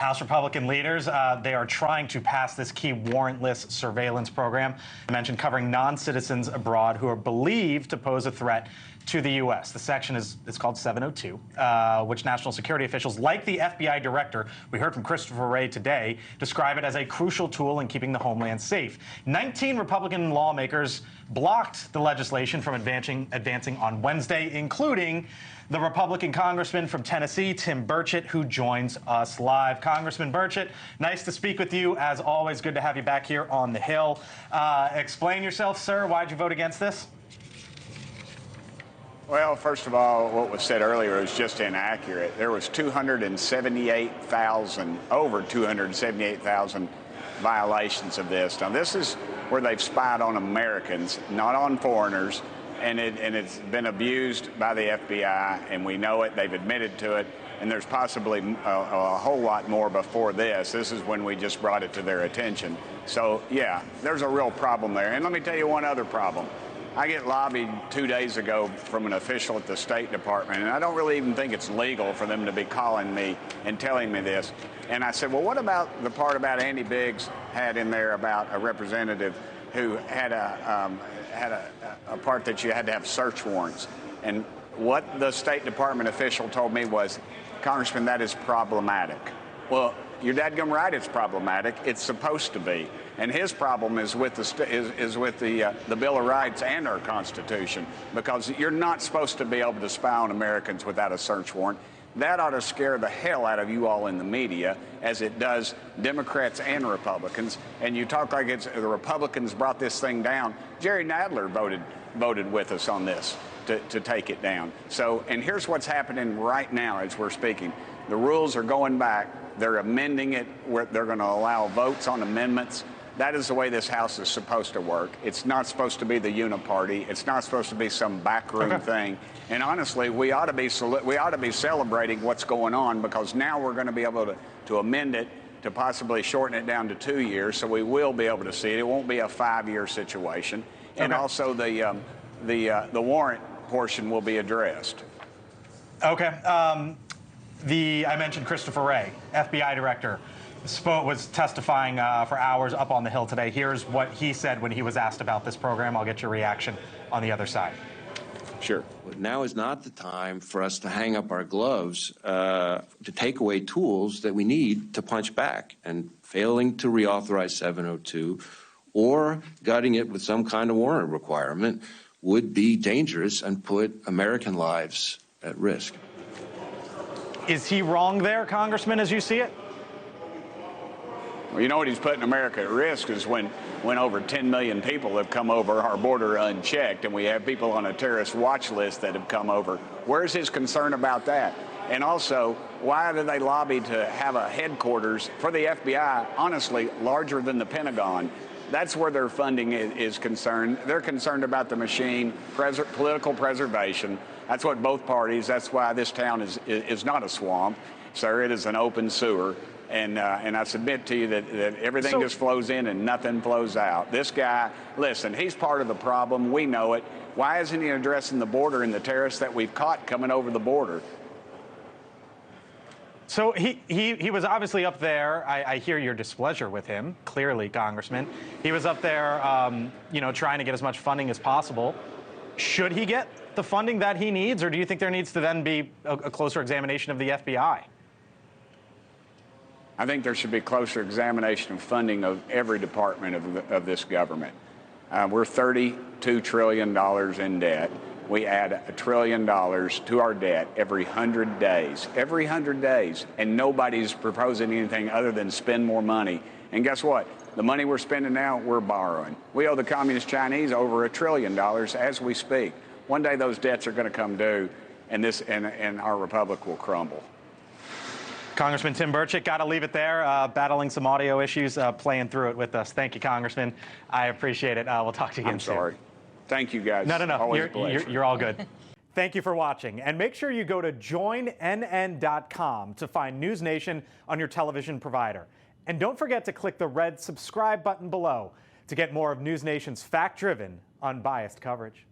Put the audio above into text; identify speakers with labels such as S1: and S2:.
S1: House Republican leaders, they are trying to pass this key warrantless surveillance program I mentioned, covering non-citizens abroad who are believed to pose a threat to the U.S. The section is called 702, which national security officials, like the FBI director, we heard from Christopher Wray today, describe it as a crucial tool in keeping the homeland safe. 19 Republican lawmakers blocked the legislation from advancing on Wednesday, including the Republican congressman from Tennessee, Tim Burchett, who joins us live. Congressman Burchett, nice to speak with you. As always, good to have you back here on the Hill. Explain yourself, sir. Why'd you vote against this?
S2: Well, first of all, what was said earlier was just inaccurate. There was over 278,000 violations of this. Now, this is where they've spied on Americans, not on foreigners. And it's been abused by the FBI, and we know it. They've admitted to it, and there's possibly a whole lot more before this. This is when we just brought it to their attention. So, yeah, there's a real problem there. And let me tell you one other problem. I get lobbied 2 days ago from an official at the State Department, and I don't really even think it's legal for them to be calling me and telling me this. And I said, well, what about the part about Andy Biggs had in there about a representative who had a part that you had to have search warrants? And what the State Department official told me was, Congressman, that is problematic. Well, you're dadgum right, it's problematic. It's supposed to be. And his problem is with the Bill of Rights and our Constitution, because you're not supposed to be able to spy on Americans without a search warrant. That ought to scare the hell out of you all in the media, as it does Democrats and Republicans. And you talk like it's the Republicans brought this thing down. Jerry Nadler voted with us on this to take it down. So, and here's what's happening right now as we're speaking. The rules are going back. They're amending it where they're going to allow votes on amendments. That is the way this House is supposed to work. It's not supposed to be the uniparty. It's not supposed to be some backroom thing. And honestly, we ought to be celebrating what's going on, because now we're going to be able to amend it to possibly shorten it down to 2 years, so we will be able to see it. It won't be a 5-year situation. And also the warrant portion will be addressed.
S1: Okay. I mentioned Christopher Wray, FBI director, was testifying for hours up on the Hill today. Here's what he said when he was asked about this program. I'll get your reaction on the other side.
S2: Sure.
S3: Now is not the time for us to hang up our gloves to take away tools that we need to punch back. And failing to reauthorize 702 or gutting it with some kind of warrant requirement would be dangerous and put American lives at risk.
S1: Is he wrong there, Congressman, as you see it?
S2: Well, you know what he's putting America at risk is when over 10 million people have come over our border unchecked, and we have people on a terrorist watch list that have come over. Where's his concern about that? And also, why do they lobby to have a headquarters for the FBI, honestly, larger than the Pentagon? That's where their funding is concerned. They're concerned about the machine, political preservation. That's what both parties, that's why this town is not a swamp, sir. It is an open sewer. And I submit to you that everything just flows in and nothing flows out. This guy, listen, he's part of the problem. We know it. Why isn't he addressing the border and the terrorists that we've caught coming over the border?
S1: So he was obviously up there. I hear your displeasure with him, clearly, Congressman. He was up there, trying to get as much funding as possible. Should he get the funding that he needs, or do you think there needs to then be a closer examination of the FBI?
S2: I think there should be closer examination of funding of every department of this government. We're $32 trillion in debt. We add $1 trillion to our debt every 100 days. Every 100 days. And nobody's proposing anything other than spend more money. And guess what? The money we're spending now, we're borrowing. We owe the Communist Chinese over $1 trillion as we speak. One day those debts are going to come due, and our republic will crumble.
S1: Congressman Tim Burchett, got to leave it there, battling some audio issues, playing through it with us. Thank you, Congressman. I appreciate it. We'll talk to you again soon.
S2: I'm sorry. Thank you, guys.
S1: No. You're all good.
S4: Thank you for watching. And make sure you go to joinnn.com to find NewsNation on your television provider. And don't forget to click the red subscribe button below to get more of NewsNation's fact-driven, unbiased coverage.